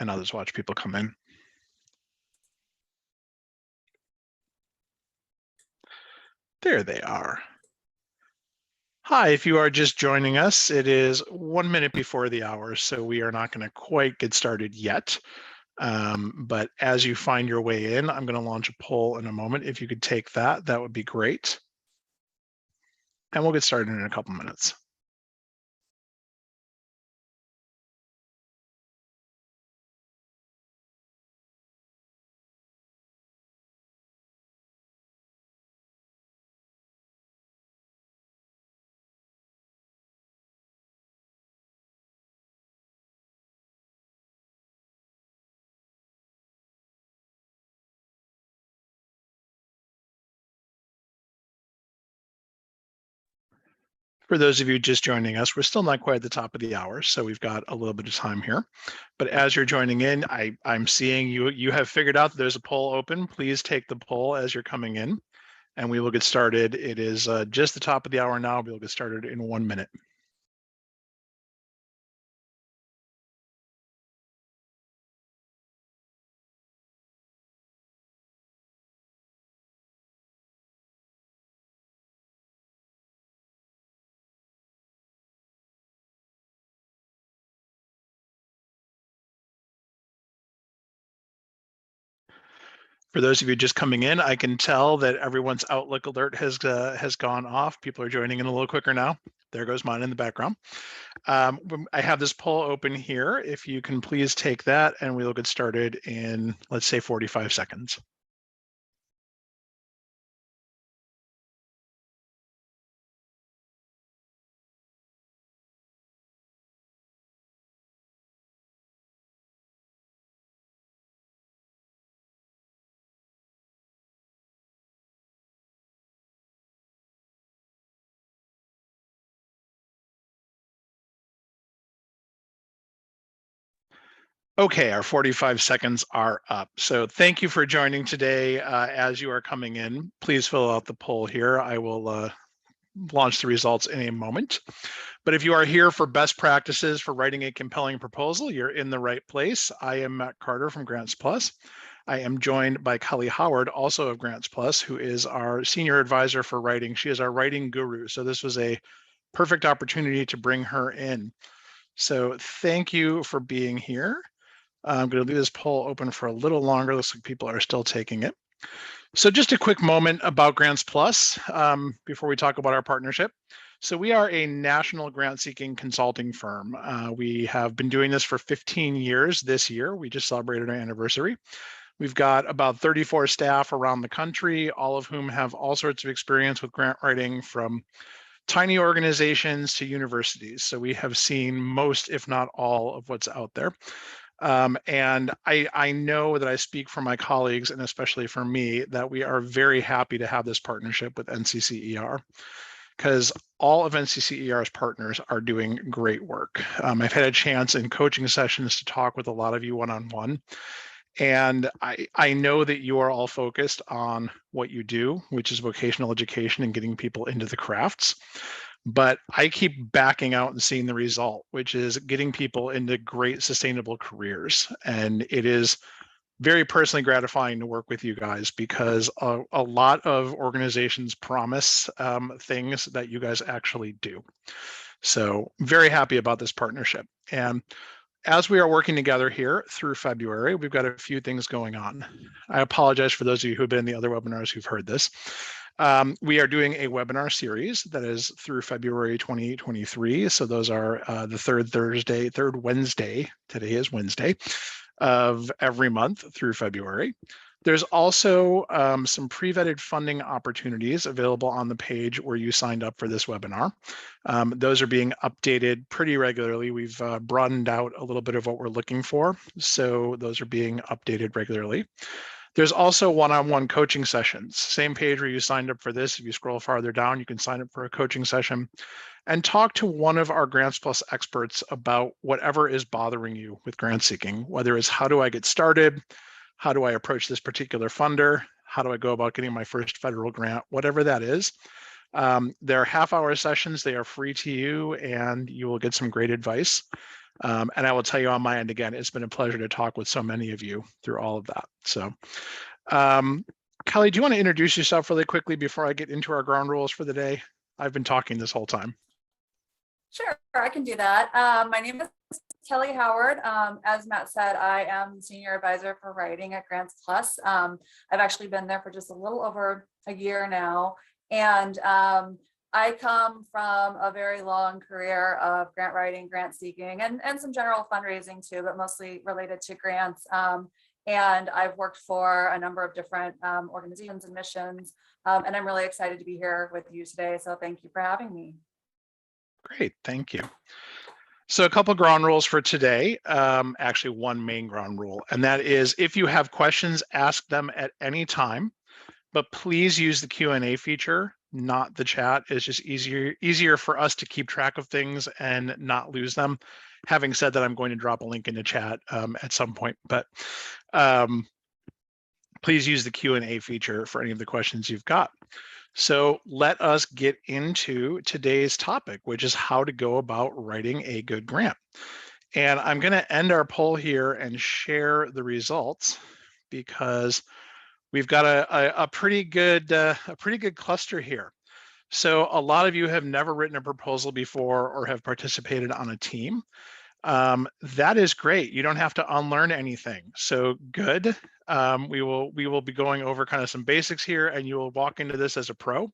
and I'll just watch people come in. There they are. Hi, if you are just joining us, it is 1 minute before the hour, so we are not going to quite get started yet. But as you find your way in, I'm going to launch a poll in a moment. If you could take that, that would be great. And we'll get started in a couple minutes. For those of you just joining us, we're still not quite at the top of the hour, so we've got a little bit of time here. But as you're joining in, I'm seeing you have figured out that there's a poll open. Please take the poll as you're coming in, and we will get started. It is just the top of the hour now. We'll get started in 1 minute. For those of you just coming in, I can tell that everyone's Outlook alert has gone off. People are joining in a little quicker now. There goes mine in the background. I have this poll open here. If you can please take that, and we'll get started in, let's say, 45 seconds. Okay, our 45 seconds are up. So thank you for joining today. As you are coming in, please fill out the poll here. I will launch the results in a moment. But if you are here for best practices for writing a compelling proposal, you're in the right place. I am Matt Carter from Grants Plus. I am joined by Kelly Howard, also of Grants Plus, who is our senior advisor for writing. She is our writing guru. So this was a perfect opportunity to bring her in. So thank you for being here. I'm going to leave this poll open for a little longer. Looks like people are still taking it. So just a quick moment about Grants Plus before we talk about our partnership. So we are a national grant-seeking consulting firm. We have been doing this for 15 years this year. We just celebrated our anniversary. We've got about 34 staff around the country, all of whom have all sorts of experience with grant writing, from tiny organizations to universities. So we have seen most, if not all, of what's out there. And I know that I speak for my colleagues, and especially for me, that we are very happy to have this partnership with NCCER, because all of NCCER's partners are doing great work. I've had a chance in coaching sessions to talk with a lot of you one-on-one, and I know that you are all focused on what you do, which is vocational education and getting people into the crafts. But I keep backing out and seeing the result, which is getting people into great sustainable careers. And it is very personally gratifying to work with you guys, because a lot of organizations promise things that you guys actually do. So very happy about this partnership. And as we are working together here through February, we've got a few things going on. I apologize for those of you who have been in the other webinars who've heard this. We are doing a webinar series that is through February 2023. So those are the third Wednesday, today is Wednesday, of every month through February. There's also some pre-vetted funding opportunities available on the page where you signed up for this webinar. Those are being updated pretty regularly. We've broadened out a little bit of what we're looking for, so those are being updated regularly. There's also one-on-one coaching sessions. Same page where you signed up for this. If you scroll farther down, you can sign up for a coaching session and talk to one of our Grants Plus experts about whatever is bothering you with grant seeking, whether it's how do I get started, how do I approach this particular funder, how do I go about getting my first federal grant, whatever that is. They're half-hour sessions. They are free to you, and you will get some great advice. And I will tell you on my end, again, it's been a pleasure to talk with so many of you through all of that. So Kelly, do you want to introduce yourself really quickly before I get into our ground rules for the day? I've been talking this whole time. Sure, I can do that. My name is Kelly Howard. As Matt said, I am Senior Advisor for Writing at Grants Plus. I've actually been there for just a little over a year now. And I come from a very long career of grant writing, grant seeking, and some general fundraising too, but mostly related to grants. And I've worked for a number of different organizations and missions. And I'm really excited to be here with you today. So thank you for having me. Great, thank you. So a couple ground rules for today, actually one main ground rule, and that is if you have questions, ask them at any time, but please use the Q&A feature, not the chat. It's just easier for us to keep track of things and not lose them. Having said that, I'm going to drop a link in the chat at some point, but please use the Q&A feature for any of the questions you've got. So let us get into today's topic, which is how to go about writing a good grant. And I'm going to end our poll here and share the results because we've got a pretty good cluster here. So a lot of you have never written a proposal before or have participated on a team. That is great. You don't have to unlearn anything. So good. We will be going over kind of some basics here, and you will walk into this as a pro.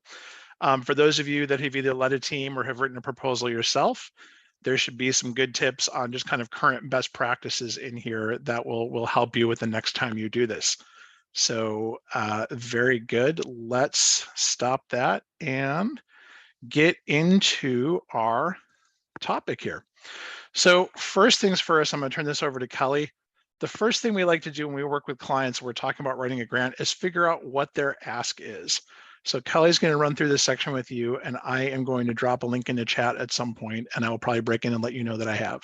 For those of you that have either led a team or have written a proposal yourself, there should be some good tips on just kind of current best practices in here that will help you with the next time you do this. So very good. Let's stop that and get into our topic here. So first things first, I'm going to turn this over to Kelly. The first thing we like to do when we work with clients, we're talking about writing a grant, is figure out what their ask is. So Kelly's going to run through this section with you, and I am going to drop a link in the chat at some point, and I will probably break in and let you know that I have.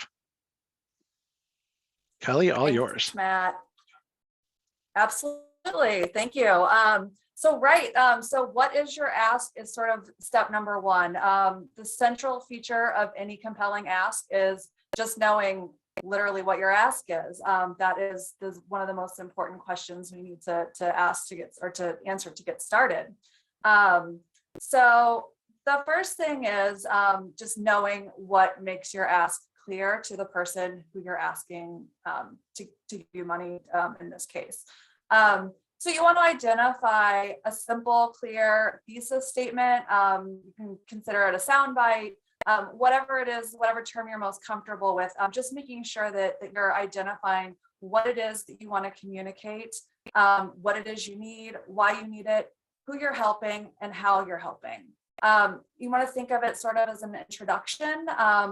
Kelly, all yours. Matt. Absolutely. Thank you. So what is your ask is sort of step number one. The central feature of any compelling ask is just knowing literally what your ask is. That is one of the most important questions we need to ask to get, or to answer to get started. So the first thing is just knowing what makes your ask clear to the person who you're asking to give you money in this case. So you want to identify a simple, clear thesis statement. You can consider it a soundbite, whatever it is, whatever term you're most comfortable with. Just making sure that you're identifying what it is that you want to communicate, what it is you need, why you need it, who you're helping, and how you're helping. You want to think of it sort of as an introduction,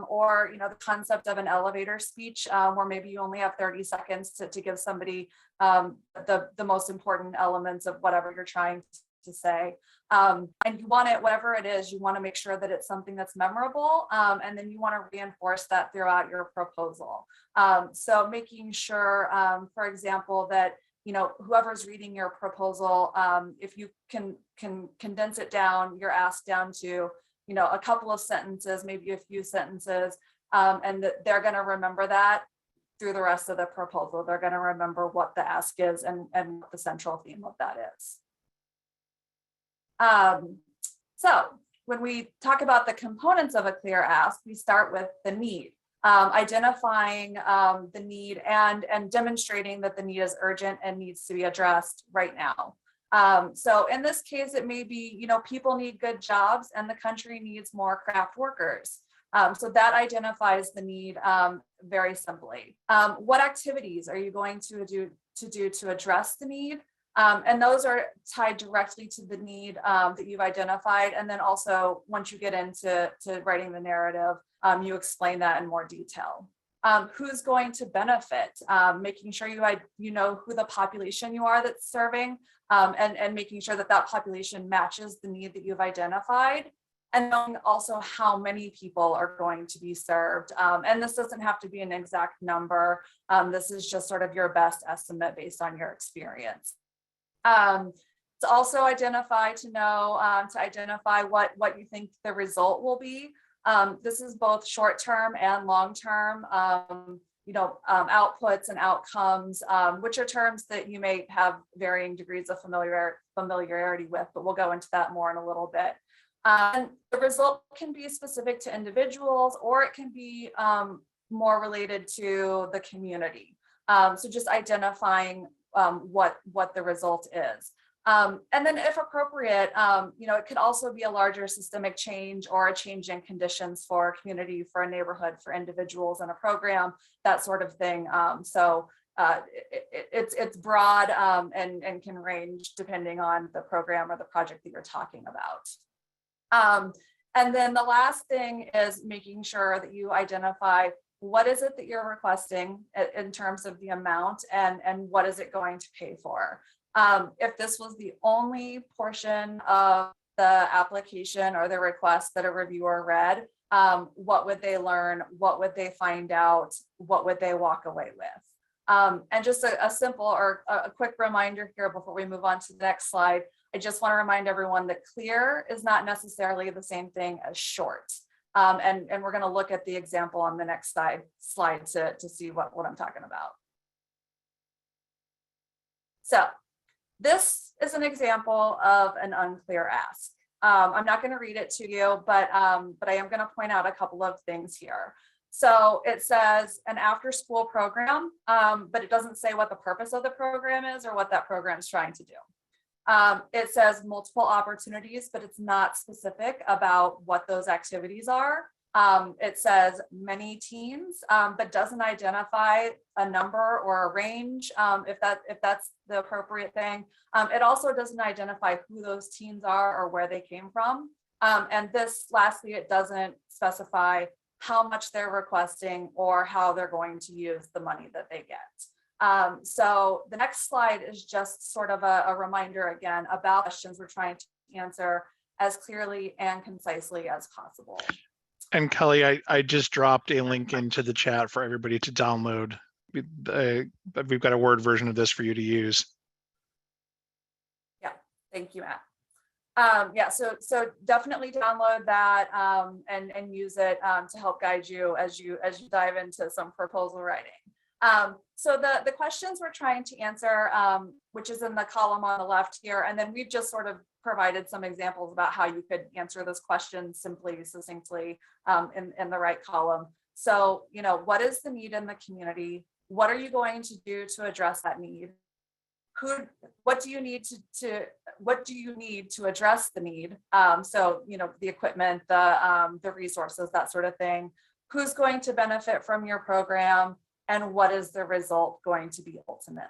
or the concept of an elevator speech, where maybe you only have 30 seconds to give somebody the most important elements of whatever you're trying to say. And you want it, whatever it is, you want to make sure that it's something that's memorable, and then you want to reinforce that throughout your proposal. So making sure, for example, that whoever's reading your proposal, if you can condense it down, your ask down to, a couple of sentences, maybe a few sentences, and that they're going to remember that through the rest of the proposal. They're going to remember what the ask is and what the central theme of that is. So when we talk about the components of a clear ask, we start with the need. Identifying the need and demonstrating that the need is urgent and needs to be addressed right now. So in this case, it may be, people need good jobs and the country needs more craft workers. So that identifies the need very simply. What activities are you going to do to address the need? And those are tied directly to the need that you've identified. And then also, once you get into writing the narrative, you explain that in more detail. Who's going to benefit? Making sure you know who the population you are that's serving, and making sure that population matches the need that you've identified. And then also how many people are going to be served. And this doesn't have to be an exact number. This is just sort of your best estimate based on your experience. To also identify what you think the result will be. This is both short-term and long-term, outputs and outcomes, which are terms that you may have varying degrees of familiarity with, but we'll go into that more in a little bit. And the result can be specific to individuals, or it can be more related to the community. So just identifying what the result is. And then if appropriate, it could also be a larger systemic change or a change in conditions for a community, for a neighborhood, for individuals in a program, that sort of thing. It's broad and can range depending on the program or the project that you're talking about. And then the last thing is making sure that you identify what is it that you're requesting in terms of the amount, and what is it going to pay for. If this was the only portion of the application or the request that a reviewer read, what would they learn? What would they find out? What would they walk away with? And just a simple or a quick reminder here before we move on to the next slide. I just want to remind everyone that clear is not necessarily the same thing as short. And we're going to look at the example on the next slide to see what I'm talking about. So this is an example of an unclear ask. I'm not going to read it to you, but I am going to point out a couple of things here. So it says an after-school program, but it doesn't say what the purpose of the program is or what that program is trying to do. It says multiple opportunities, but it's not specific about what those activities are. It says many teens, but doesn't identify a number or a range, if that's the appropriate thing. It also doesn't identify who those teens are or where they came from. And this, lastly, it doesn't specify how much they're requesting or how they're going to use the money that they get. So the next slide is just sort of a reminder again about questions we're trying to answer as clearly and concisely as possible. And Kelly, I just dropped a link into the chat for everybody to download. We've got a Word version of this for you to use. Yeah, thank you, Matt. Yeah, so definitely download that and use it to help guide you as you dive into some proposal writing. So the questions we're trying to answer, which is in the column on the left here, and then we've just sort of provided some examples about how you could answer those questions simply, succinctly, in the right column. So, what is the need in the community? What are you going to do to address that need? What do you need to address the need? So, the equipment, the resources, that sort of thing. Who's going to benefit from your program? And what is the result going to be ultimately?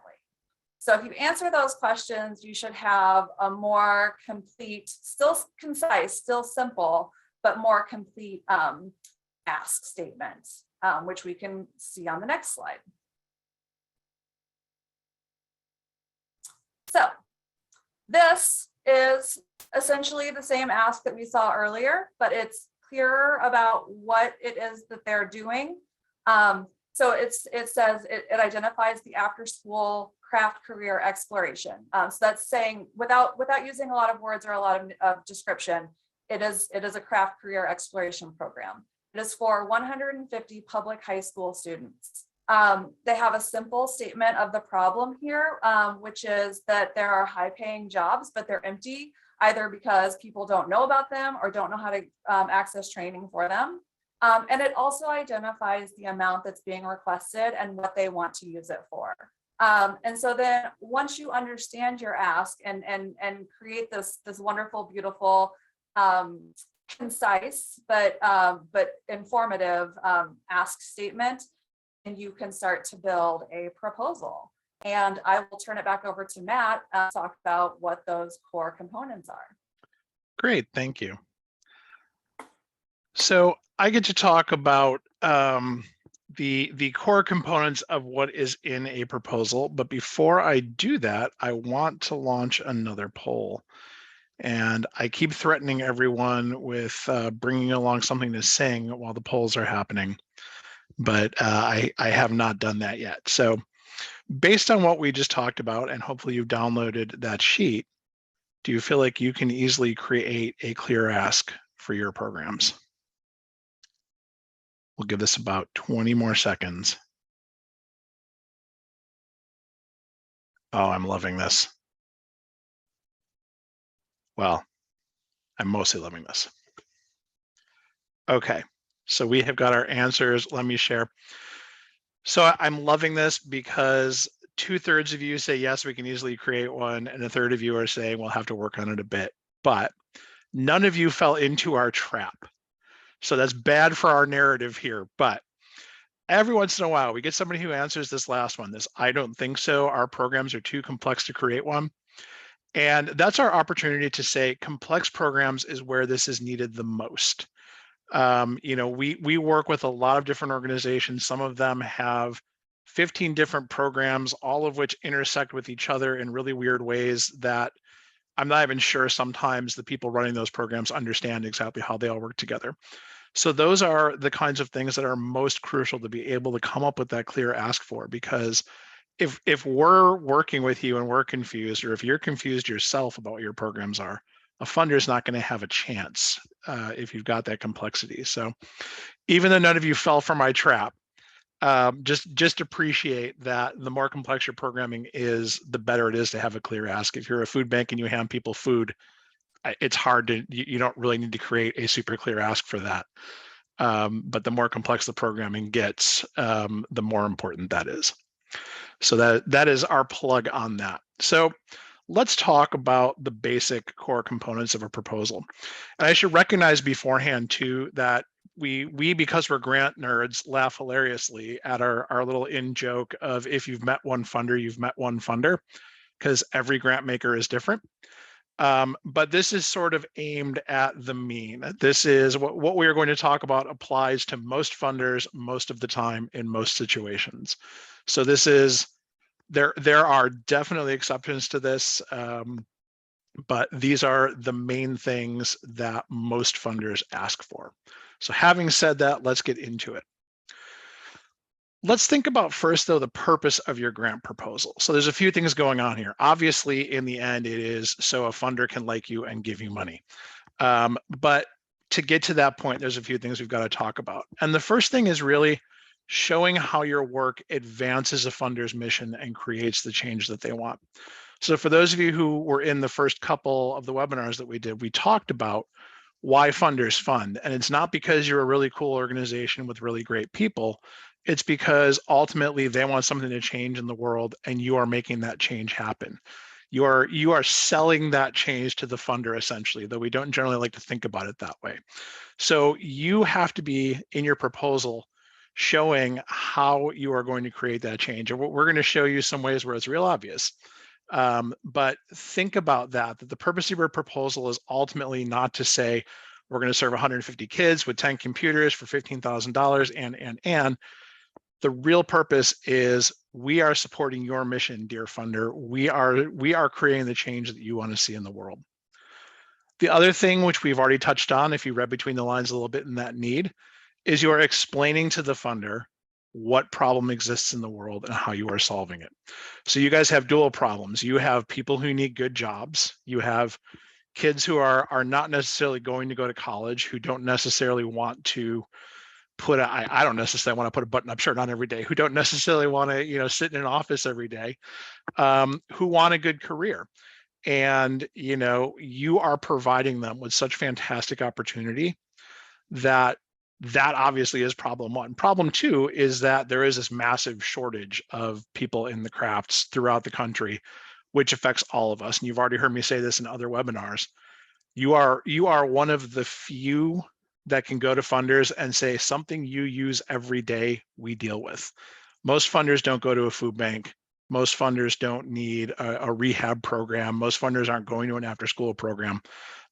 So if you answer those questions, you should have a more complete, still concise, still simple, but more complete ask statement, which we can see on the next slide. So this is essentially the same ask that we saw earlier, but it's clearer about what it is that they're doing. So it says it identifies the after school craft career exploration. So that's saying without using a lot of words or a lot of description, it is a craft career exploration program. It is for 150 public high school students. They have a simple statement of the problem here, which is that there are high paying jobs, but they're empty, either because people don't know about them or don't know how to access training for them. And it also identifies the amount that's being requested and what they want to use it for. And so then once you understand your ask and create this wonderful, beautiful, concise, but informative ask statement, and you can start to build a proposal. And I will turn it back over to Matt to talk about what those core components are. Great, thank you. So I get to talk about the core components of what is in a proposal. But before I do that, I want to launch another poll. And I keep threatening everyone with bringing along something to sing while the polls are happening. But I have not done that yet. So based on what we just talked about, and hopefully you've downloaded that sheet, do you feel like you can easily create a clear ask for your programs? We'll give this about 20 more seconds. Oh, I'm loving this. Well, I'm mostly loving this. Okay, so we have got our answers. Let me share. So I'm loving this because 2/3 of you say, yes, we can easily create one. And a third of you are saying, we'll have to work on it a bit. But none of you fell into our trap. So that's bad for our narrative here. But every once in a while, we get somebody who answers this last one, this, I don't think so. Our programs are too complex to create one. And that's our opportunity to say complex programs is where this is needed the most. We work with a lot of different organizations. Some of them have 15 different programs, all of which intersect with each other in really weird ways that I'm not even sure sometimes the people running those programs understand exactly how they all work together. So those are the kinds of things that are most crucial to be able to come up with that clear ask for, because if we're working with you and we're confused, or if you're confused yourself about what your programs are, a funder is not going to have a chance if you've got that complexity. So even though none of you fell for my trap, just appreciate that the more complex your programming is, the better it is to have a clear ask. If you're a food bank and you hand people food, it's hard to, you don't really need to create a super clear ask for that. But the more complex the programming gets, the more important that is. So that is our plug on that. So let's talk about the basic core components of a proposal. And I should recognize beforehand too that we because we're grant nerds, laugh hilariously at our little in joke of, if you've met one funder, you've met one funder, because every grant maker is different. But this is sort of aimed at the mean. This is what we are going to talk about applies to most funders most of the time in most situations. So this is, there are definitely exceptions to this, but these are the main things that most funders ask for. So having said that, let's get into it. Let's think about first, though, the purpose of your grant proposal. So there's a few things going on here. Obviously, in the end, it is so a funder can like you and give you money. But to get to that point, there's a few things we've got to talk about. And the first thing is really showing how your work advances a funder's mission and creates the change that they want. So for those of you who were in the first couple of the webinars that we did, we talked about why funders fund. And it's not because you're a really cool organization with really great people. It's because ultimately they want something to change in the world, and you are making that change happen. You are selling that change to the funder, essentially, though we don't generally like to think about it that way. So you have to be, in your proposal, showing how you are going to create that change. And we're going to show you some ways where it's real obvious. But think about that the purpose of your proposal is ultimately not to say, we're going to serve 150 kids with 10 computers for $15,000 and the real purpose is, we are supporting your mission, dear funder. We are creating the change that you want to see in the world. The other thing, which we've already touched on, if you read between the lines a little bit in that need, is you are explaining to the funder what problem exists in the world and how you are solving it. So you guys have dual problems. You have people who need good jobs. You have kids who are not necessarily going to go to college, who don't necessarily want to put I don't necessarily want to put a button up shirt on every day, who don't necessarily want to sit in an office every day, who want a good career. And you are providing them with such fantastic opportunity that obviously is problem one. Problem two is that there is this massive shortage of people in the crafts throughout the country, which affects all of us. And you've already heard me say this in other webinars. You are one of the few that can go to funders and say, something you use every day, we deal with. Most funders don't go to a food bank. Most funders don't need a rehab program. Most funders aren't going to an after-school program.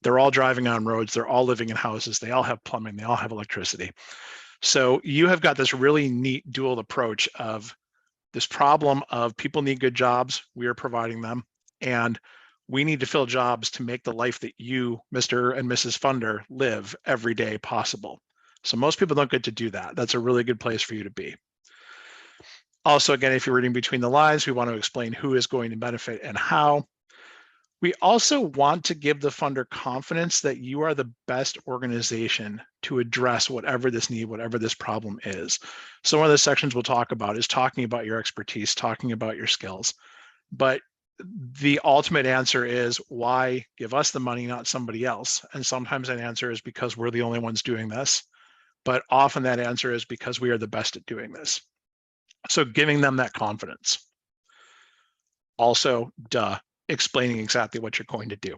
They're all driving on roads. They're all living in houses. They all have plumbing. They all have electricity. So you have got this really neat dual approach of this problem of people need good jobs. We are providing them. And we need to fill jobs to make the life that you, Mr. and Mrs. Funder, live every day possible. So most people don't get to do that. That's a really good place for you to be. Also, again, if you're reading between the lines, we want to explain who is going to benefit and how. We also want to give the funder confidence that you are the best organization to address whatever this need, whatever this problem is. So one of the sections we'll talk about is talking about your expertise, talking about your skills. But the ultimate answer is, why give us the money, not somebody else? And sometimes that answer is because we're the only ones doing this. But often that answer is because we are the best at doing this. So giving them that confidence. Also, explaining exactly what you're going to do.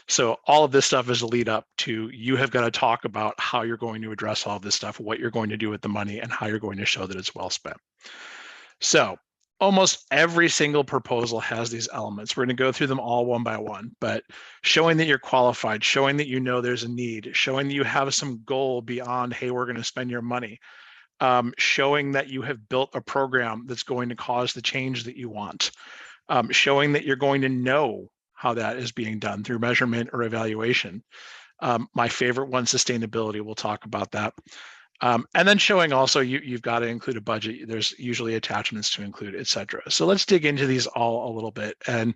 So all of this stuff is a lead up to, you have got to talk about how you're going to address all of this stuff, what you're going to do with the money, and how you're going to show that it's well spent. So almost every single proposal has these elements. We're going to go through them all one by one, but showing that you're qualified, showing that you know there's a need, showing that you have some goal beyond, hey, we're going to spend your money, showing that you have built a program that's going to cause the change that you want, showing that you're going to know how that is being done through measurement or evaluation. My favorite one, sustainability, we'll talk about that. And then showing also you've got to include a budget. There's usually attachments to include, et cetera. So let's dig into these all a little bit. And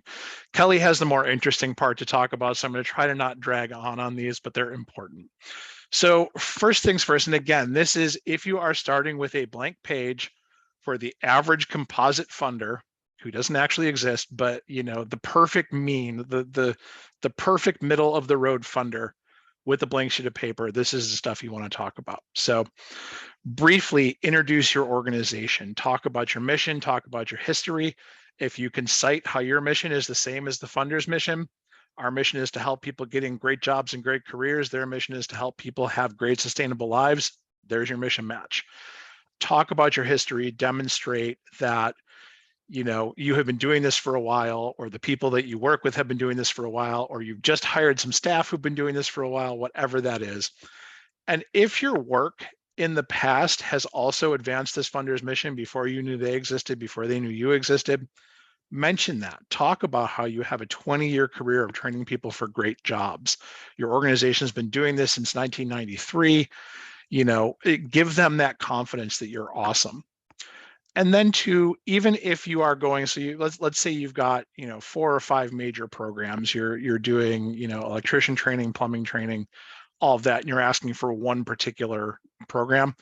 Kelly has the more interesting part to talk about. So I'm going to try to not drag on these, but they're important. So first things first, and again, this is if you are starting with a blank page for the average composite funder who doesn't actually exist, but the perfect mean, the perfect middle of the road funder with a blank sheet of paper, this is the stuff you want to talk about. So briefly introduce your organization, talk about your mission, talk about your history. If you can cite how your mission is the same as the funder's mission. Our mission is to help people get in great jobs and great careers. Their mission is to help people have great sustainable lives. There's your mission match. Talk about your history, demonstrate that you have been doing this for a while, or the people that you work with have been doing this for a while, or you've just hired some staff who've been doing this for a while, whatever that is. And if your work in the past has also advanced this funder's mission before you knew they existed, before they knew you existed, mention that. Talk about how you have a 20-year career of training people for great jobs. Your organization's been doing this since 1993. Give them that confidence that you're awesome. And then even if you are going, so let's say you've got 4 or 5 major programs, you're doing electrician training, plumbing training, all of that, and you're asking for one particular program,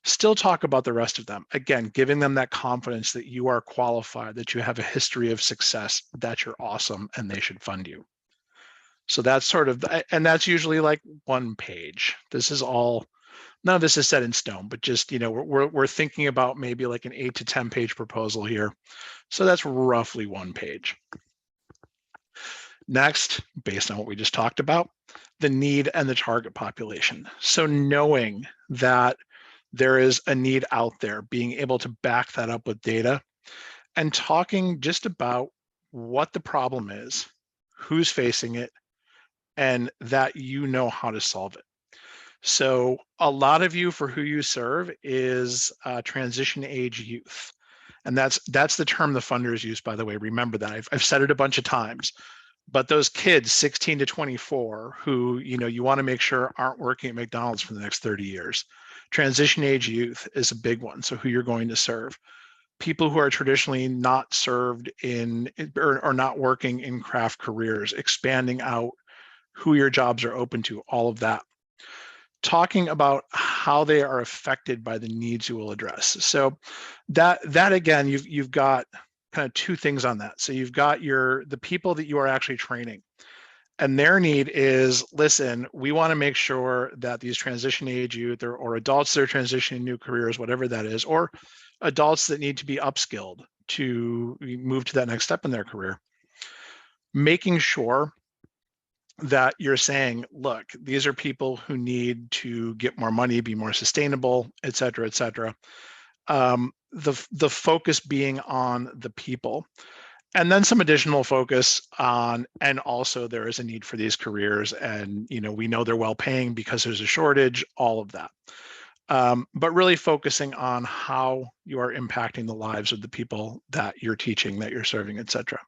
still talk about the rest of them. Again, giving them that confidence that you are qualified, that you have a history of success, that you're awesome, and they should fund you. So that's sort of, and that's usually like 1 page. This is all. None of this is set in stone, but just, we're thinking about maybe like an 8 to 10 page proposal here. So that's roughly 1 page. Next, based on what we just talked about, the need and the target population. So knowing that there is a need out there, being able to back that up with data, and talking just about what the problem is, who's facing it, and that you know how to solve it. So a lot of you, for who you serve, is transition age youth. And that's the term the funders use, by the way. Remember that. I've said it a bunch of times. But those kids 16 to 24 who you want to make sure aren't working at McDonald's for the next 30 years. Transition age youth is a big one. So who you're going to serve. People who are traditionally not served in or not working in craft careers, expanding out who your jobs are open to, all of that. Talking about how they are affected by the needs you will address. So that again, you've got kind of 2 things on that. So you've got the people that you are actually training, and their need is, listen, we want to make sure that these transition age youth or adults that are transitioning new careers, whatever that is, or adults that need to be upskilled to move to that next step in their career, making sure that you're saying, look, these are people who need to get more money, be more sustainable, et cetera, et cetera. The focus being on the people, and then some additional focus on, and also there is a need for these careers, and we know they're well paying because there's a shortage, all of that. But really focusing on how you are impacting the lives of the people that you're teaching, that you're serving, et cetera.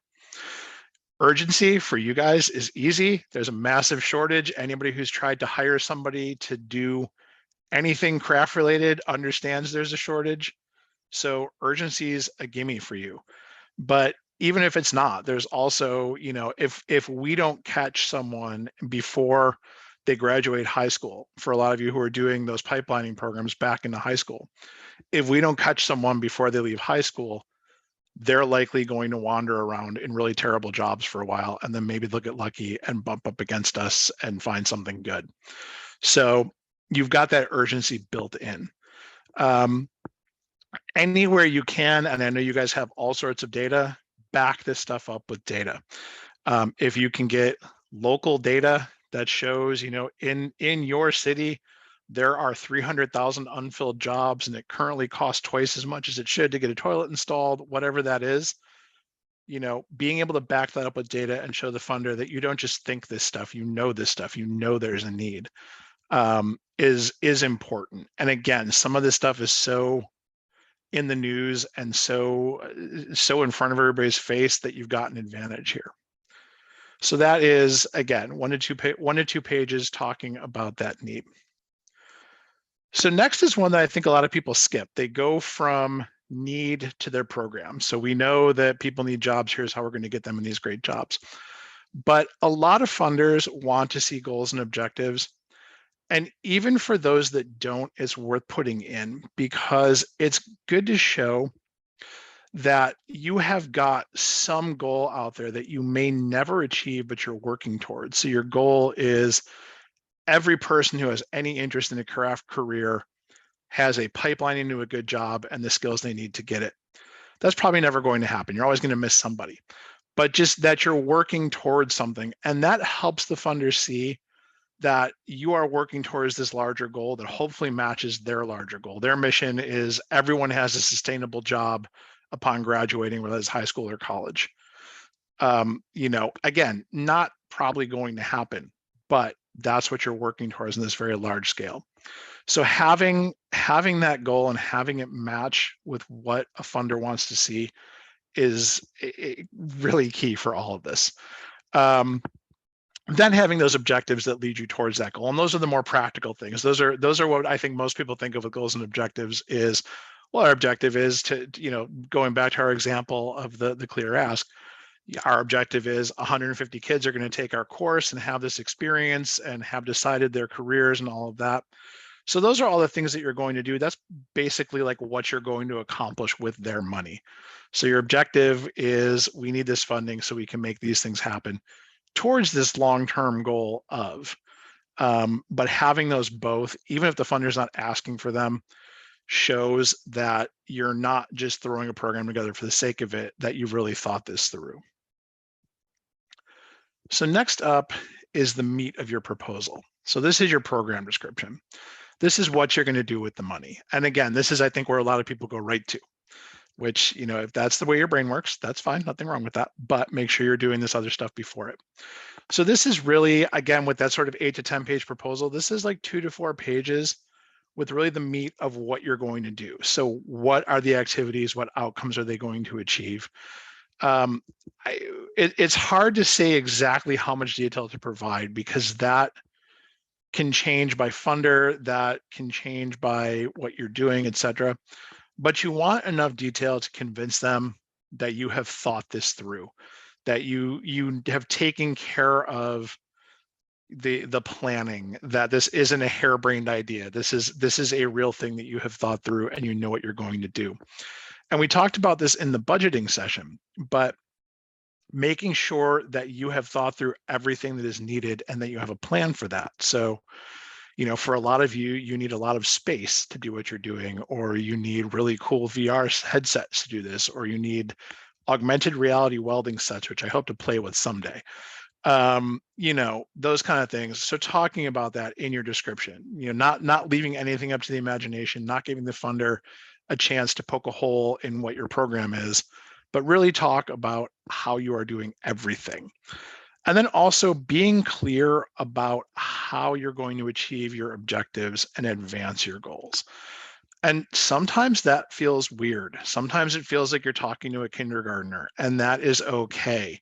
Urgency for you guys is easy. There's a massive shortage. Anybody who's tried to hire somebody to do anything craft related understands there's a shortage. So urgency is a gimme for you. But even if it's not, there's also, if we don't catch someone before they graduate high school, for a lot of you who are doing those pipelining programs back into high school, if we don't catch someone before they leave high school, they're likely going to wander around in really terrible jobs for a while, and then maybe they'll get lucky and bump up against us and find something good. So you've got that urgency built in. Anywhere you can, and I know you guys have all sorts of data, back this stuff up with data. If you can get local data that shows, in your city, there are 300,000 unfilled jobs and it currently costs twice as much as it should to get a toilet installed, whatever that is, being able to back that up with data and show the funder that you don't just think this stuff, this stuff, there's a need, is important. And again, some of this stuff is so in the news and so in front of everybody's face that you've got an advantage here. So that is, again, 1 to 2 pages talking about that need. So next is one that I think a lot of people skip. They go from need to their program. So we know that people need jobs. Here's how we're going to get them in these great jobs. But a lot of funders want to see goals and objectives. And even for those that don't, it's worth putting in, because it's good to show that you have got some goal out there that you may never achieve, but you're working towards. So your goal is every person who has any interest in a craft career has a pipeline into a good job and the skills they need to get it. That's probably never going to happen. You're always going to miss somebody, but just that you're working towards something. And that helps the funders see that you are working towards this larger goal that hopefully matches their larger goal. Their mission is everyone has a sustainable job upon graduating, whether it's high school or college. Again, not probably going to happen, but that's what you're working towards in this very large scale. So having that goal and having it match with what a funder wants to see is really key for all of this. Then having those objectives that lead you towards that goal. And those are the more practical things. Those are what I think most people think of with goals and objectives is, well, our objective is to, going back to our example of the Clear Ask, our objective is 150 kids are going to take our course and have this experience and have decided their careers and all of that. So those are all the things that you're going to do. That's basically like what you're going to accomplish with their money. So your objective is, we need this funding so we can make these things happen towards this long-term goal of, but having those both, even if the funder's not asking for them, shows that you're not just throwing a program together for the sake of it, that you've really thought this through. So next up is the meat of your proposal. So this is your program description. This is what you're going to do with the money. And again, this is, I think, where a lot of people go right to, which, if that's the way your brain works, that's fine, nothing wrong with that, but make sure you're doing this other stuff before it. So this is really, again, with that sort of 8 to 10 page proposal, this is like 2 to 4 pages with really the meat of what you're going to do. So what are the activities? What outcomes are they going to achieve? It's hard to say exactly how much detail to provide, because that can change by funder, that can change by what you're doing, et cetera. But you want enough detail to convince them that you have thought this through, that you have taken care of the planning, that this isn't a harebrained idea. This is a real thing that you have thought through and you know what you're going to do. And we talked about this in the budgeting session, but making sure that you have thought through everything that is needed and that you have a plan for that. So, for a lot of you, you need a lot of space to do what you're doing, or you need really cool VR headsets to do this, or you need augmented reality welding sets, which I hope to play with someday. Those kind of things. So talking about that in your description, not leaving anything up to the imagination, not giving the funder a chance to poke a hole in what your program is, but really talk about how you are doing everything. And then also being clear about how you're going to achieve your objectives and advance your goals. And sometimes that feels weird. Sometimes it feels like you're talking to a kindergartner, and that is okay.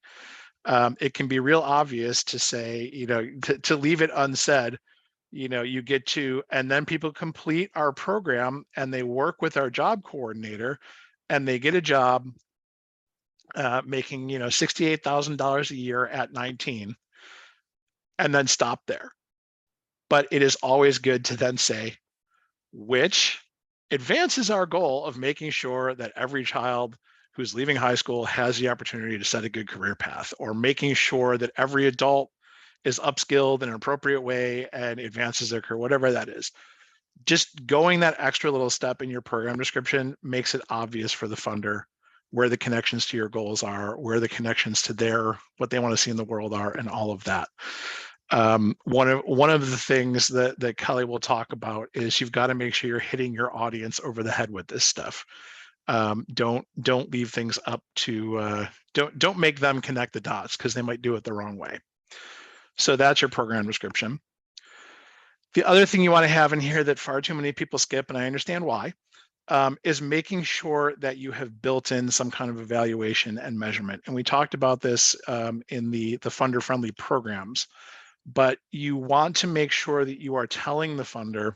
It can be real obvious to say, to leave it unsaid, you get to, and then people complete our program and they work with our job coordinator and they get a job making $68,000 a year at 19, and then stop there. But it is always good to then say, which advances our goal of making sure that every child who's leaving high school has the opportunity to set a good career path, or making sure that every adult is upskilled in an appropriate way and advances their career, whatever that is. Just going that extra little step in your program description makes it obvious for the funder where the connections to your goals are, where the connections to what they want to see in the world are, and all of that. One of the things that Kelly will talk about is you've got to make sure you're hitting your audience over the head with this stuff. Don't leave things up to don't make them connect the dots, because they might do it the wrong way. So that's your program description. The other thing you want to have in here that far too many people skip, and I understand why, is making sure that you have built in some kind of evaluation and measurement. And we talked about this in the funder-friendly programs, but you want to make sure that you are telling the funder,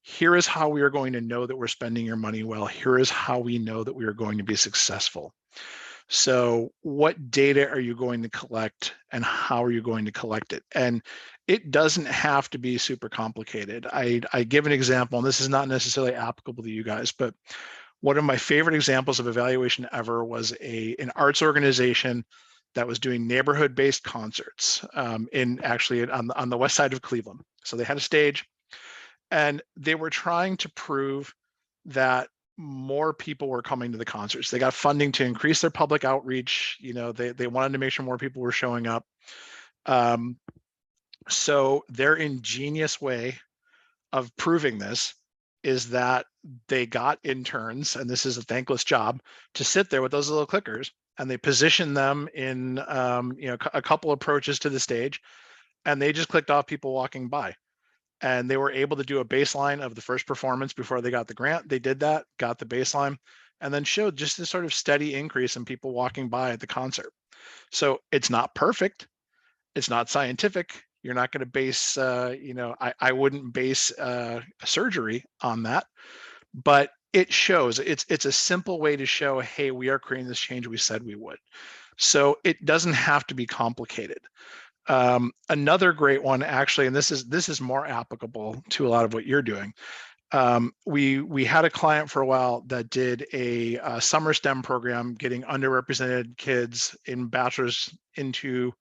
here is how we are going to know that we're spending your money well. Here is how we know that we are going to be successful. So what data are you going to collect, and how are you going to collect it? And it doesn't have to be super complicated. I give an example, and this is not necessarily applicable to you guys, but one of my favorite examples of evaluation ever was an arts organization that was doing neighborhood-based concerts on the west side of Cleveland. So they had a stage, and they were trying to prove that more people were coming to the concerts. They got funding to increase their public outreach. They wanted to make sure more people were showing up. So their ingenious way of proving this is that they got interns, and this is a thankless job, to sit there with those little clickers, and they position them in a couple approaches to the stage, and they just clicked off people walking by. And they were able to do a baseline of the first performance before they got the grant. They did that, got the baseline, and then showed just this sort of steady increase in people walking by at the concert. So it's not perfect. It's not scientific. You're not going to base, I wouldn't base a surgery on that, but it shows. It's a simple way to show, hey, we are creating this change we said we would. So it doesn't have to be complicated. Another great one, actually, and this is more applicable to a lot of what you're doing. We had a client for a while that did a summer STEM program, getting underrepresented kids in bachelor's into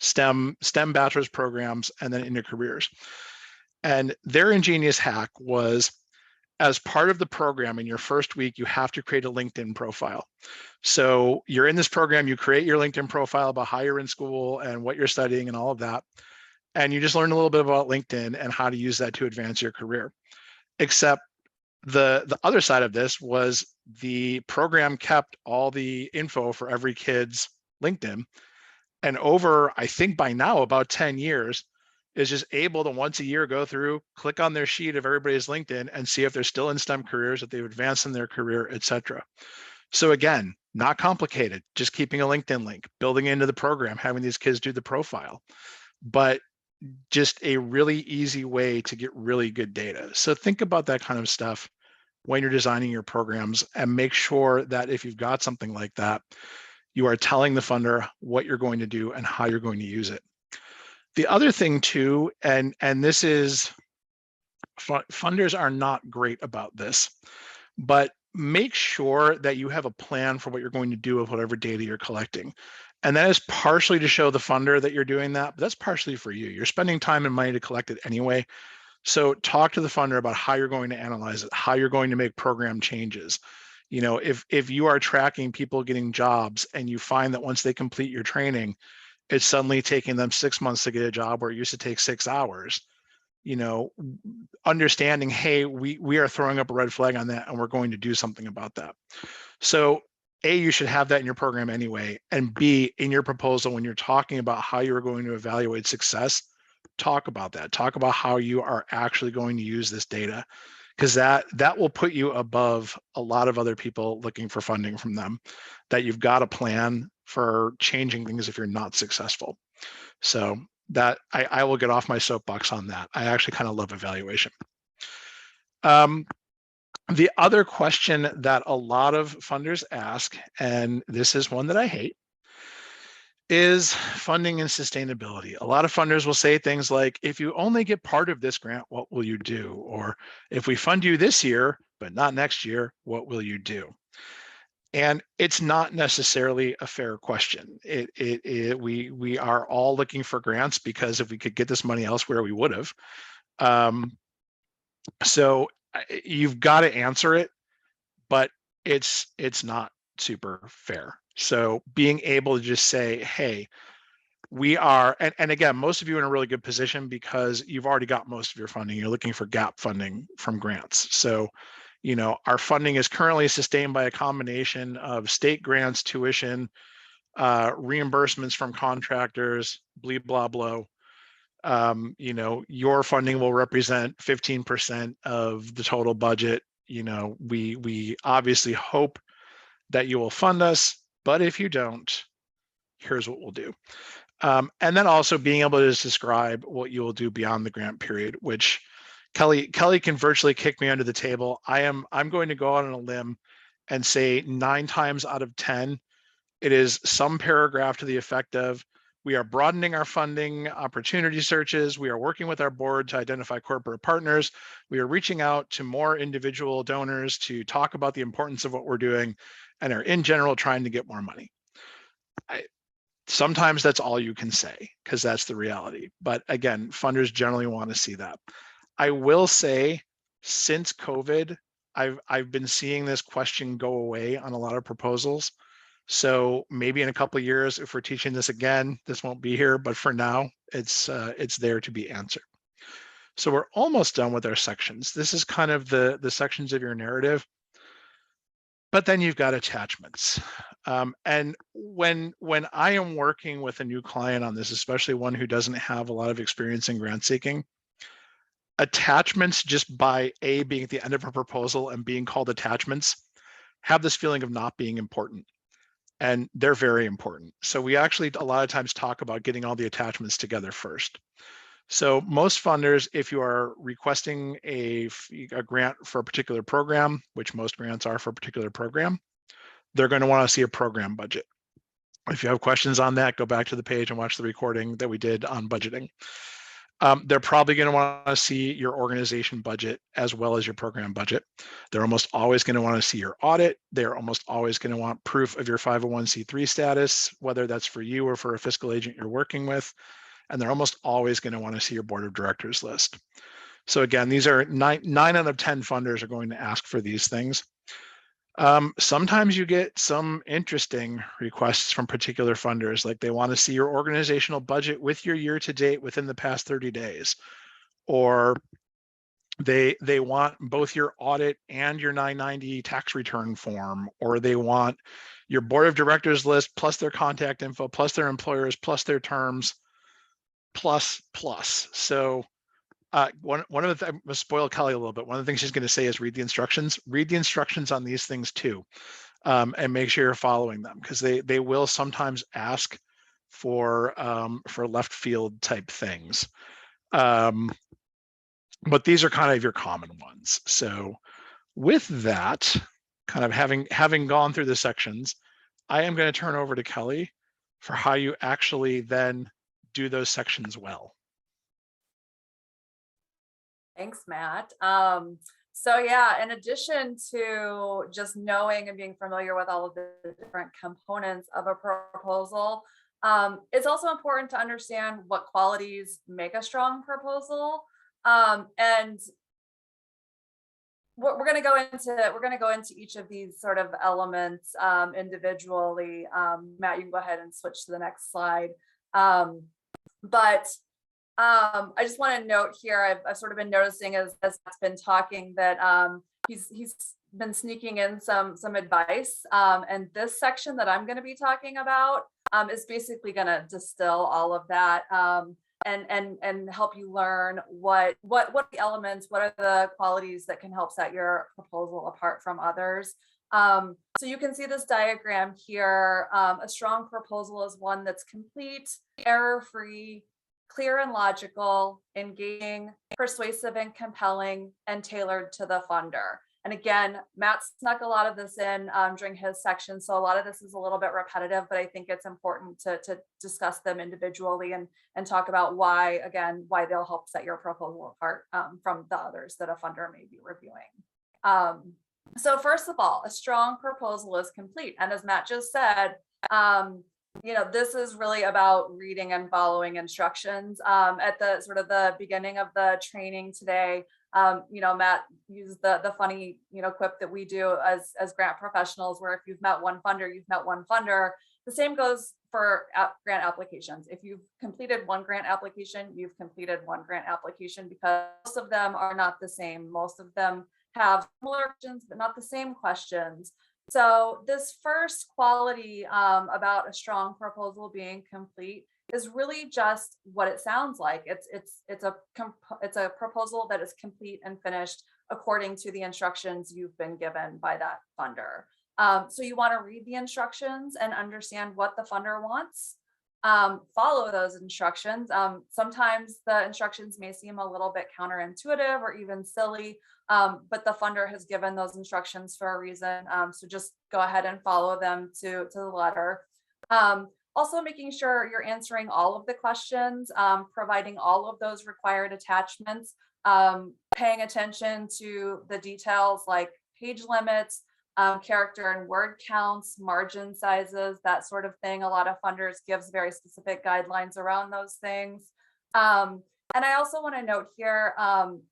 STEM bachelor's programs and then into careers. And their ingenious hack was, as part of the program, in your first week, you have to create a LinkedIn profile. So you're in this program, you create your LinkedIn profile about how you're in school and what you're studying and all of that. And you just learn a little bit about LinkedIn and how to use that to advance your career. Except the other side of this was the program kept all the info for every kid's LinkedIn. And over, I think by now, about 10 years, is just able to once a year go through, click on their sheet of everybody's LinkedIn and see if they're still in STEM careers, if they've advanced in their career, et cetera. So again, not complicated, just keeping a LinkedIn link, building into the program, having these kids do the profile, but just a really easy way to get really good data. So think about that kind of stuff when you're designing your programs, and make sure that if you've got something like that, you are telling the funder what you're going to do and how you're going to use it. The other thing too, and this is, funders are not great about this, but make sure that you have a plan for what you're going to do with whatever data you're collecting. And that is partially to show the funder that you're doing that, but that's partially for you. You're spending time and money to collect it anyway. So talk to the funder about how you're going to analyze it, how you're going to make program changes. If you are tracking people getting jobs and you find that once they complete your training, it's suddenly taking them 6 months to get a job where it used to take 6 hours, understanding, hey, we are throwing up a red flag on that and we're going to do something about that. So A, you should have that in your program anyway. And B, in your proposal, when you're talking about how you're going to evaluate success, talk about that. Talk about how you are actually going to use this data, because that will put you above a lot of other people looking for funding from them, that you've got a plan for changing things if you're not successful. So that I will get off my soapbox on that. I actually kind of love evaluation. The other question that a lot of funders ask, and this is one that I hate, is funding and sustainability. A lot of funders will say things like, if you only get part of this grant, what will you do? Or if we fund you this year, but not next year, what will you do? And it's not necessarily a fair question. We are all looking for grants because if we could get this money elsewhere, we would have. So you've got to answer it, but it's not super fair. So being able to just say, hey, we are, and again, most of you are in a really good position because you've already got most of your funding. You're looking for gap funding from grants. So, our funding is currently sustained by a combination of state grants, tuition, reimbursements from contractors, blah, blah. Your funding will represent 15% of the total budget. We obviously hope that you will fund us, but if you don't, here's what we'll do. And then also being able to describe what you will do beyond the grant period, which Kelly can virtually kick me under the table. I'm going to go out on a limb and say 9 times out of 10, it is some paragraph to the effect of, we are broadening our funding opportunity searches. We are working with our board to identify corporate partners. We are reaching out to more individual donors to talk about the importance of what we're doing and are in general trying to get more money. Sometimes that's all you can say because that's the reality. But again, funders generally want to see that. I will say, since COVID, I've been seeing this question go away on a lot of proposals. So maybe in a couple of years, if we're teaching this again, this won't be here. But for now, it's there to be answered. So we're almost done with our sections. This is kind of the sections of your narrative. But then you've got attachments. And when I am working with a new client on this, especially one who doesn't have a lot of experience in grant seeking, attachments, just by A, being at the end of a proposal and being called attachments, have this feeling of not being important. And they're very important. So we actually a lot of times talk about getting all the attachments together first. So most funders, if you are requesting a grant for a particular program, which most grants are for a particular program, they're going to want to see a program budget. If you have questions on that, go back to the page and watch the recording that we did on budgeting. They're probably going to want to see your organization budget as well as your program budget. They're almost always going to want to see your audit. They're almost always going to want proof of your 501c3 status, whether that's for you or for a fiscal agent you're working with. And they're almost always going to want to see your board of directors list. So again, these are 9 out of 10 funders are going to ask for these things. Sometimes you get some interesting requests from particular funders, like they want to see your organizational budget with your year to date within the past 30 days, or they want both your audit and your 990 tax return form, or they want your board of directors list plus their contact info, plus their employers, plus their terms, plus. So one of the I'm gonna spoil Kelly a little bit. One of the things she's going to say is read the instructions. Read the instructions on these things too, and make sure you're following them, because they will sometimes ask for left field type things. But these are kind of your common ones. So with that, kind of having gone through the sections, I am going to turn over to Kelly for how you actually then do those sections well. Thanks, Matt. So yeah, in addition to just knowing and being familiar with all of the different components of a proposal, it's also important to understand what qualities make a strong proposal. And we're going to go into each of these sort of elements individually. Matt, you can go ahead and switch to the next slide. But I just want to note here, I've sort of been noticing as Matt's been talking that he's been sneaking in some advice. And this section that I'm going to be talking about is basically going to distill all of that and help you learn what the elements, what are the qualities that can help set your proposal apart from others. So you can see this diagram here. A strong proposal is one that's complete, error-free, clear and logical, engaging, persuasive and compelling, and tailored to the funder. And again, Matt snuck a lot of this in during his section. So a lot of this is a little bit repetitive, but I think it's important to discuss them individually and talk about why they'll help set your proposal apart from the others that a funder may be reviewing. So first of all, a strong proposal is complete. And as Matt just said, this is really about reading and following instructions. At the sort of the beginning of the training today, Matt used the funny, quip that we do as grant professionals, where if you've met one funder, you've met one funder. The same goes for grant applications. If you've completed one grant application, you've completed one grant application, because most of them are not the same. Most of them have similar questions, but not the same questions. So this first quality about a strong proposal being complete is really just what it sounds like. It's a proposal that is complete and finished according to the instructions you've been given by that funder. So you want to read the instructions and understand what the funder wants. Follow those instructions. Sometimes the instructions may seem a little bit counterintuitive or even silly, but the funder has given those instructions for a reason. So just go ahead and follow them to the letter. Also making sure you're answering all of the questions, providing all of those required attachments, paying attention to the details like page limits, character and word counts, margin sizes, that sort of thing. A lot of funders gives very specific guidelines around those things. And I also want to note here,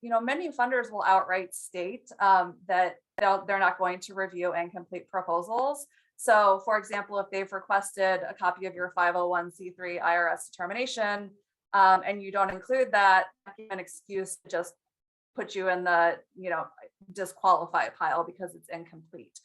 many funders will outright state that they're not going to review incomplete proposals. So for example, if they've requested a copy of your 501c3 IRS determination and you don't include that, an excuse to just put you in the disqualify pile because it's incomplete.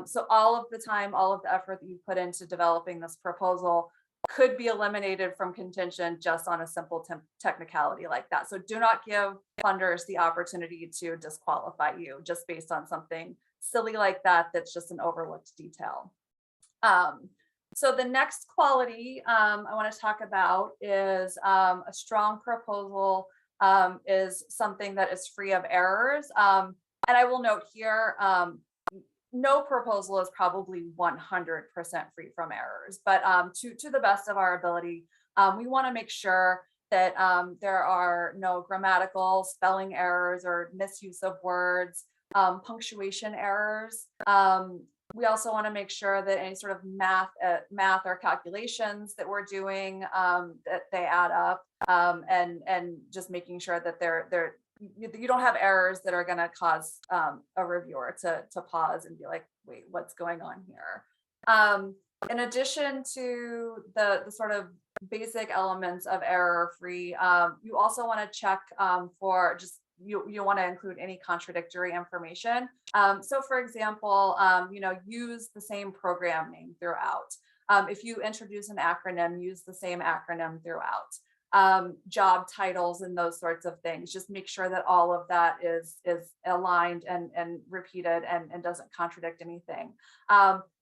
So all of the time, all of the effort that you put into developing this proposal could be eliminated from contention just on a simple technicality like that. So do not give funders the opportunity to disqualify you just based on something silly like that that's just an overlooked detail. So the next quality I want to talk about is a strong proposal is something that is free of errors. And I will note here, no proposal is probably 100% free from errors, but to the best of our ability, we want to make sure that there are no grammatical, spelling errors or misuse of words, punctuation errors. We also want to make sure that any sort of math or calculations that we're doing, that they add up, and just making sure that you don't have errors that are going to cause a reviewer to pause and be like, wait, what's going on here? In addition to the sort of basic elements of error-free, you also want to check for just you want to include any contradictory information. So for example, use the same program name throughout. If you introduce an acronym, use the same acronym throughout. Job titles and those sorts of things. Just make sure that all of that is aligned and repeated and doesn't contradict anything.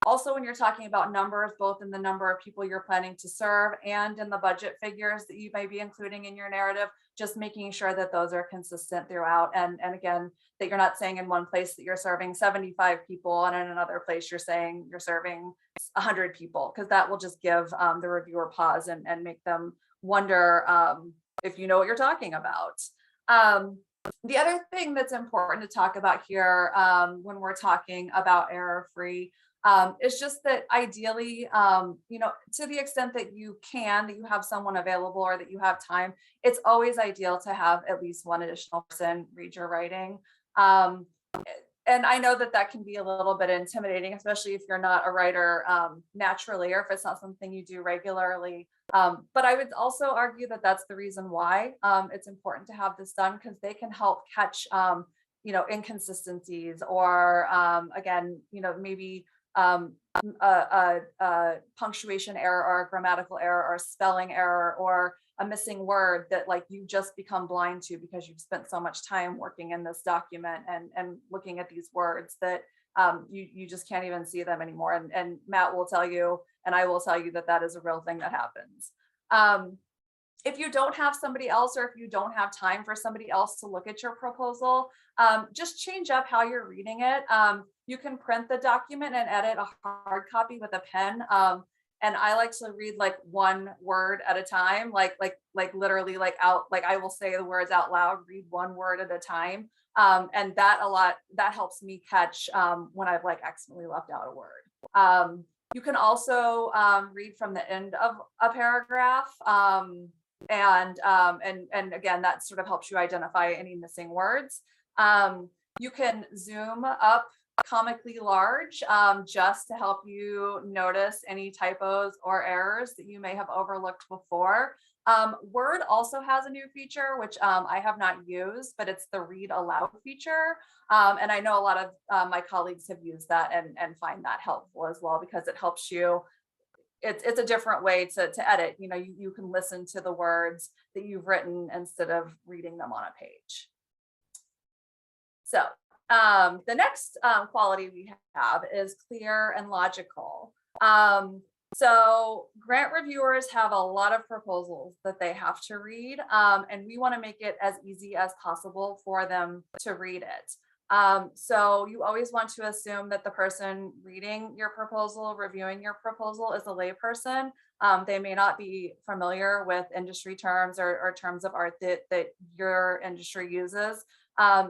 Also, when you're talking about numbers, both in the number of people you're planning to serve and in the budget figures that you may be including in your narrative, just making sure that those are consistent throughout. And again, that you're not saying in one place that you're serving 75 people and in another place you're saying you're serving 100 people, because that will just give the reviewer pause and make them wonder if you know what you're talking about. The other thing that's important to talk about here when we're talking about error-free is just that ideally, to the extent that you have someone available or that you have time, it's always ideal to have at least one additional person read your writing. And I know that can be a little bit intimidating, especially if you're not a writer naturally, or if it's not something you do regularly. But I would also argue that that's the reason why it's important to have this done, because they can help catch, inconsistencies or again, maybe a punctuation error or a grammatical error or a spelling error or a missing word that like you just become blind to because you've spent so much time working in this document and looking at these words that you just can't even see them anymore. And Matt will tell you, and I will tell you that is a real thing that happens. If you don't have somebody else, or if you don't have time for somebody else to look at your proposal, just change up how you're reading it. You can print the document and edit a hard copy with a pen. And I like to read like one word at a time, like literally like I will say the words out loud, read one word at a time. And that helps me catch when I've like accidentally left out a word. You can also read from the end of a paragraph. And again, that sort of helps you identify any missing words. You can zoom up comically large just to help you notice any typos or errors that you may have overlooked before. Word also has a new feature, which I have not used, but it's the read aloud feature. And I know a lot of my colleagues have used that and find that helpful as well, because it helps you. It's a different way to edit. You can listen to the words that you've written instead of reading them on a page. So the next quality we have is clear and logical. So grant reviewers have a lot of proposals that they have to read, and we want to make it as easy as possible for them to read it. So you always want to assume that the person reading your proposal, reviewing your proposal, is a layperson. They may not be familiar with industry terms or terms of art that your industry uses.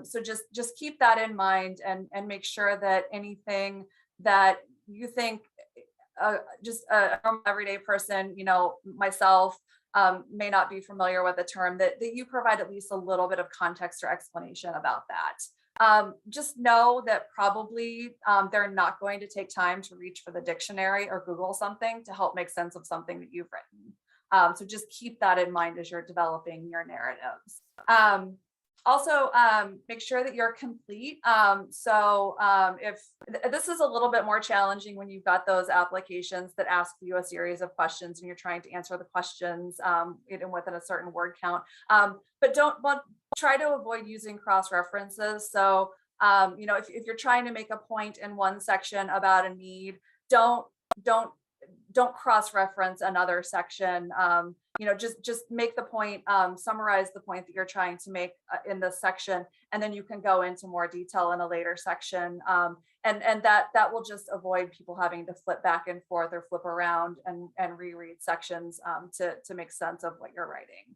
So just keep that in mind and make sure that anything that you think just a everyday person, myself, may not be familiar with the term, that you provide at least a little bit of context or explanation about that. Just know that probably they're not going to take time to reach for the dictionary or Google something to help make sense of something that you've written. So just keep that in mind as you're developing your narratives. Also, make sure that you're complete. If this is a little bit more challenging when you've got those applications that ask you a series of questions and you're trying to answer the questions even within a certain word count. But try to avoid using cross references. So, if you're trying to make a point in one section about a need, don't cross reference another section. Just make the point, summarize the point that you're trying to make in this section, and then you can go into more detail in a later section. And that will just avoid people having to flip back and forth or flip around and reread sections to make sense of what you're writing.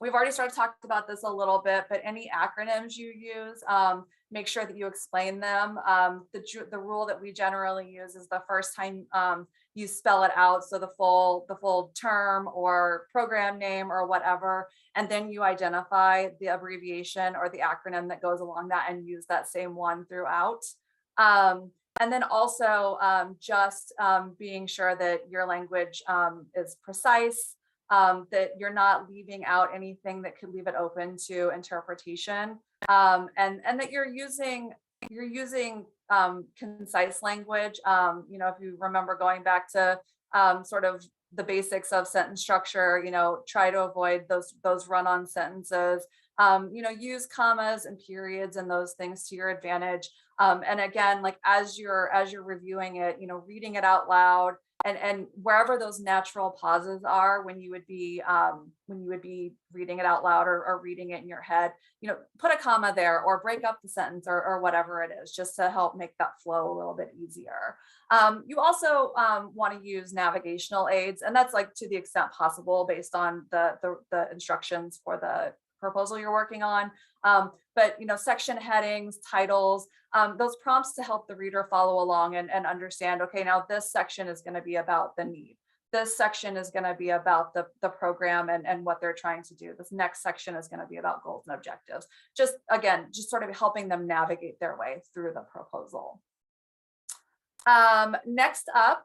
We've already started talking about this a little bit, but any acronyms you use, make sure that you explain them. The rule that we generally use is the first time you spell it out, so the full term or program name or whatever, and then you identify the abbreviation or the acronym that goes along that and use that same one throughout. And then also just being sure that your language is precise, that you're not leaving out anything that could leave it open to interpretation, and that you're using concise language. If you remember going back to sort of the basics of sentence structure, try to avoid those run-on sentences. Use commas and periods and those things to your advantage. And again, like as you're reviewing it, reading it out loud, and wherever those natural pauses are when you would be reading it out loud or reading it in your head, put a comma there or break up the sentence or whatever it is, just to help make that flow a little bit easier. You also want to use navigational aids, and that's like to the extent possible based on the instructions for the proposal you're working on. But section headings, titles, those prompts to help the reader follow along and understand, okay, now this section is going to be about the need. This section is going to be about the program and what they're trying to do. This next section is going to be about goals and objectives. Just sort of helping them navigate their way through the proposal. Next up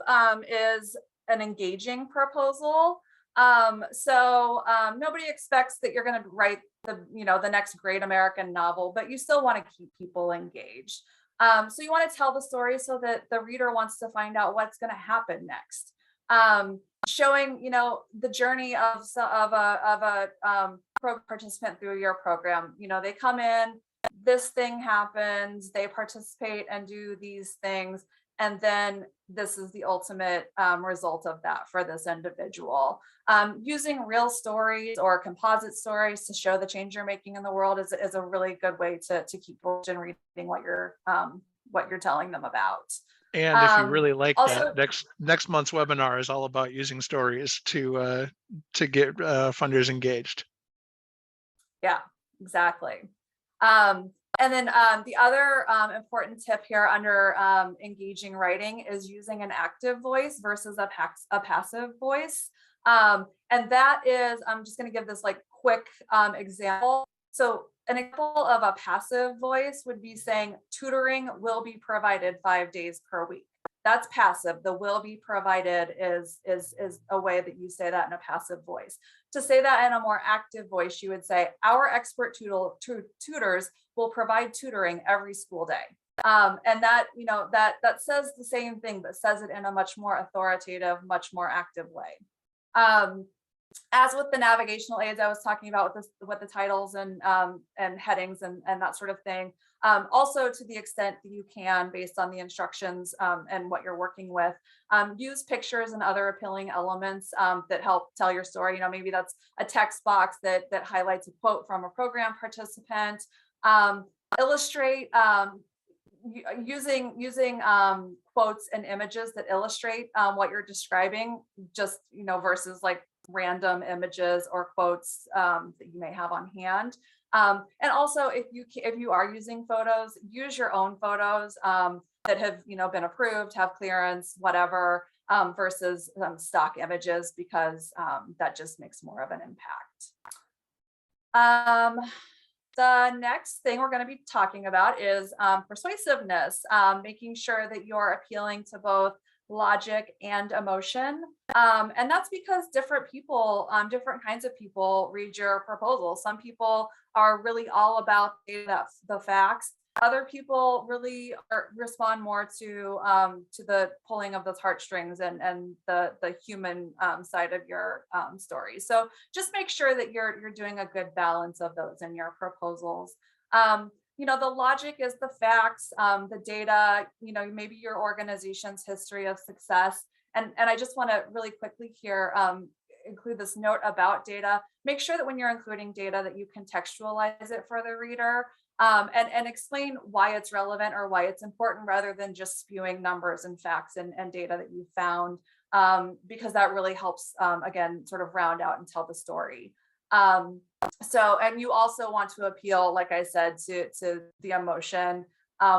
is an engaging proposal. Nobody expects that you're going to write the next great American novel, but you still want to keep people engaged. So you want to tell the story so that the reader wants to find out what's going to happen next. Showing the journey of a participant through your program. They come in, this thing happens, they participate and do these things, And then this is the ultimate result of that for this individual. Using real stories or composite stories to show the change you're making in the world is a really good way to keep people reading what you're telling them about. And if you really like that, Also, next month's webinar is all about using stories to get funders engaged. yeah, exactly. And then the other important tip here under engaging writing is using an active voice versus a passive voice. And that is, I'm just going to give this like quick example. So an example of a passive voice would be saying tutoring will be provided 5 days per week. That's passive. The will be provided is a way that you say that in a passive voice. To say that in a more active voice, you would say our expert tutors will provide tutoring every school day. And that, that says the same thing, but says it in a much more authoritative, much more active way. As with the navigational aids I was talking about with the titles and headings and that sort of thing. Also, to the extent that you can, based on the instructions and what you're working with, use pictures and other appealing elements that help tell your story. Maybe that's a text box that highlights a quote from a program participant. Illustrate using quotes and images that illustrate what you're describing, just versus like random images or quotes that you may have on hand. And also, if you are using photos, use your own photos that have been approved, have clearance, whatever, versus stock images, because that just makes more of an impact. The next thing we're going to be talking about is persuasiveness, making sure that you're appealing to both logic and emotion. And that's because different people, different kinds of people read your proposal. Some people are really all about the facts. Other people really respond more to the pulling of those heartstrings and the human side of your story. So just make sure that you're doing a good balance of those in your proposals. The logic is the facts, the data, maybe your organization's history of success. And I just want to really quickly here include this note about data. Make sure that when you're including data that you contextualize it for the reader and explain why it's relevant or why it's important, rather than just spewing numbers and facts and data that you found, because that really helps, again, sort of round out and tell the story. And you also want to appeal, like I said, to the emotion.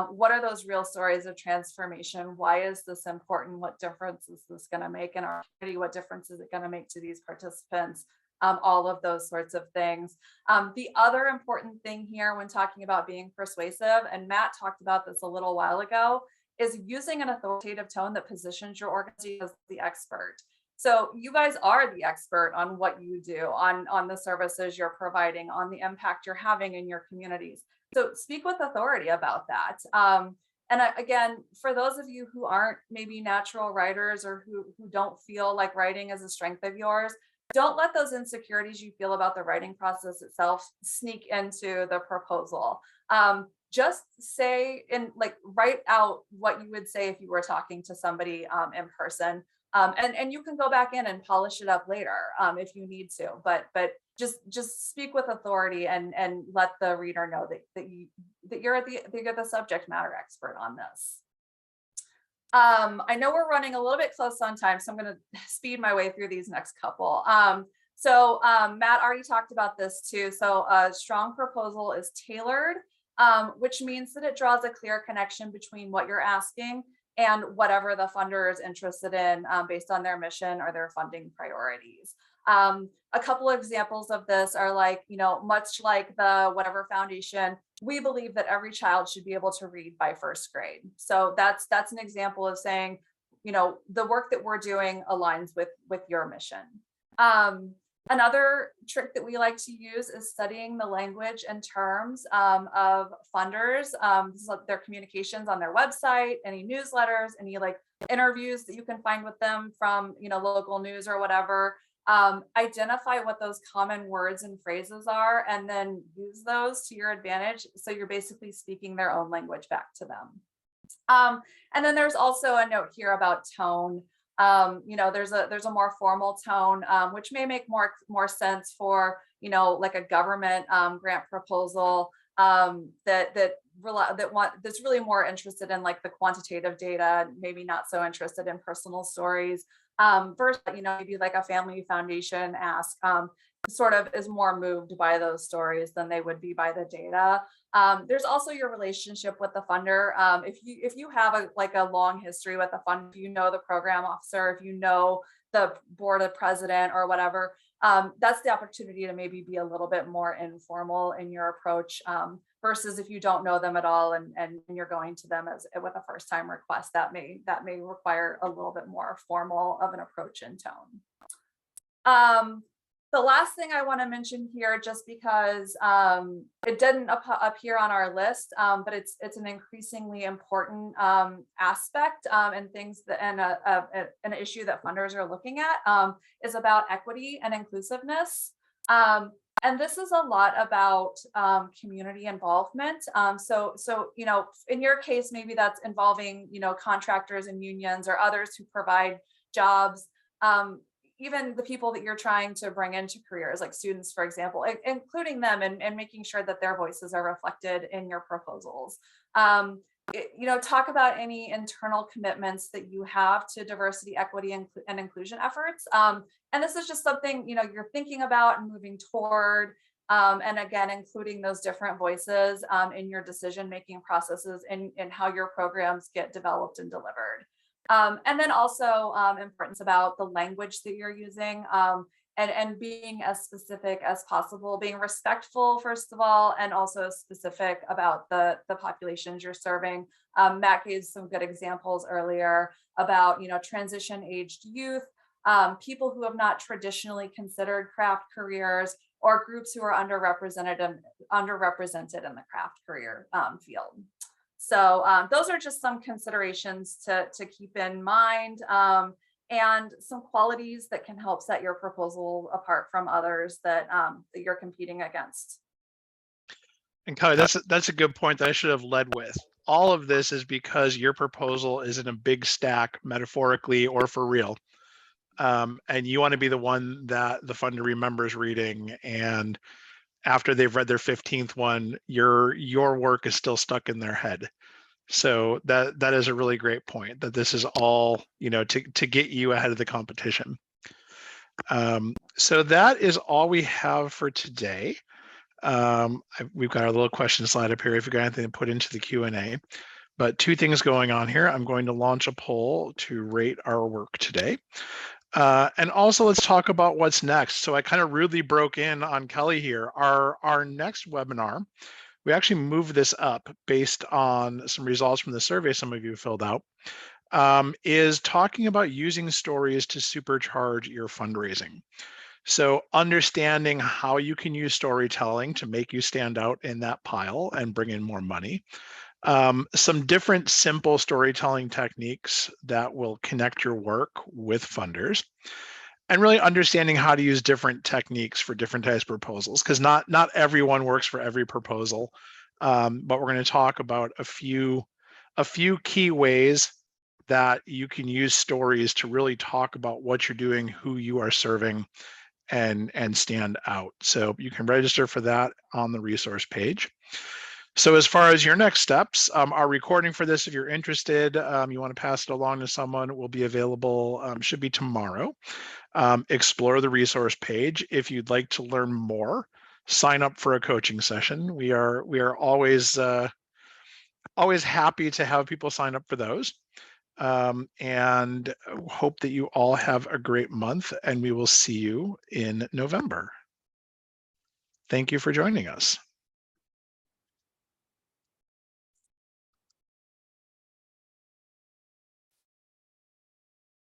What are those real stories of transformation? Why is this important? What difference is this going to make in our community? What difference is it going to make to these participants? All of those sorts of things. The other important thing here when talking about being persuasive, and Matt talked about this a little while ago, is using an authoritative tone that positions your organization as the expert. So you guys are the expert on what you do, on the services you're providing, on the impact you're having in your communities. So speak with authority about that. And again, for those of you who aren't maybe natural writers or who don't feel like writing is a strength of yours, don't let those insecurities you feel about the writing process itself sneak into the proposal. Just say write out what you would say if you were talking to somebody in person. And you can go back in and polish it up later if you need to, but just speak with authority and let the reader know that you're the subject matter expert on this. I know we're running a little bit close on time, so I'm going to speed my way through these next couple. Matt already talked about this too. So a strong proposal is tailored, which means that it draws a clear connection between what you're asking and whatever the funder is interested in based on their mission or their funding priorities. A couple of examples of this are much like the whatever foundation, we believe that every child should be able to read by first grade. So that's an example of saying, the work that we're doing aligns with your mission. Another trick that we like to use is studying the language and terms of funders, their communications on their website, any newsletters, any interviews that you can find with them from local news or whatever. Identify what those common words and phrases are, and then use those to your advantage. So you're basically speaking their own language back to them. And then there's also a note here about tone. There's a more formal tone, which may make more sense for, like a government grant proposal that's really more interested in like the quantitative data, maybe not so interested in personal stories. Versus, maybe like a family foundation ask, sort of is more moved by those stories than they would be by the data. There's also your relationship with the funder. If you have a long history with the funder, if you know the program officer, if you know the board of president or whatever, that's the opportunity to maybe be a little bit more informal in your approach, versus if you don't know them at all and you're going to them with a first time request, that may require a little bit more formal of an approach and tone. The last thing I want to mention here, just because it didn't appear on our list, but it's an increasingly important aspect and things that an issue that funders are looking at, is about equity and inclusiveness. And this is a lot about community involvement. So in your case, maybe that's involving contractors and unions or others who provide jobs. Even the people that you're trying to bring into careers, like students, for example, including them and making sure that their voices are reflected in your proposals. Talk about any internal commitments that you have to diversity, equity, and inclusion efforts. And this is just something, you're thinking about and moving toward. And again, including those different voices in your decision-making processes and how your programs get developed and delivered. And then also importance about the language that you're using, and being as specific as possible, being respectful, first of all, and also specific about the populations you're serving. Matt gave some good examples earlier about, transition aged youth, people who have not traditionally considered craft careers, or groups who are underrepresented in the craft career field. So those are just some considerations to keep in mind, and some qualities that can help set your proposal apart from others that you're competing against. And Kelly, that's a good point that I should have led with. All of this is because your proposal is in a big stack, metaphorically or for real. And you want to be the one that the funder remembers reading, and after they've read their 15th one, your work is still stuck in their head. So that is a really great point, that this is all, to get you ahead of the competition. So that is all we have for today. We've got our little question slide up here if you've got anything to put into the Q&A. But two things going on here. I'm going to launch a poll to rate our work today. And also let's talk about what's next. So I kind of rudely broke in on Kelly here. Our next webinar, we actually moved this up based on some results from the survey some of you filled out, is talking about using stories to supercharge your fundraising. So understanding how you can use storytelling to make you stand out in that pile and bring in more money. Some different simple storytelling techniques that will connect your work with funders, and really understanding how to use different techniques for different types of proposals, because not everyone works for every proposal. But we're going to talk about a few key ways that you can use stories to really talk about what you're doing, who you are serving, and stand out. So you can register for that on the resource page. So as far as your next steps, our recording for this, if you're interested, you want to pass it along to someone, will be available, should be tomorrow. Explore the resource page. If you'd like to learn more, sign up for a coaching session. We are always happy to have people sign up for those. And hope that you all have a great month, and we will see you in November. Thank you for joining us.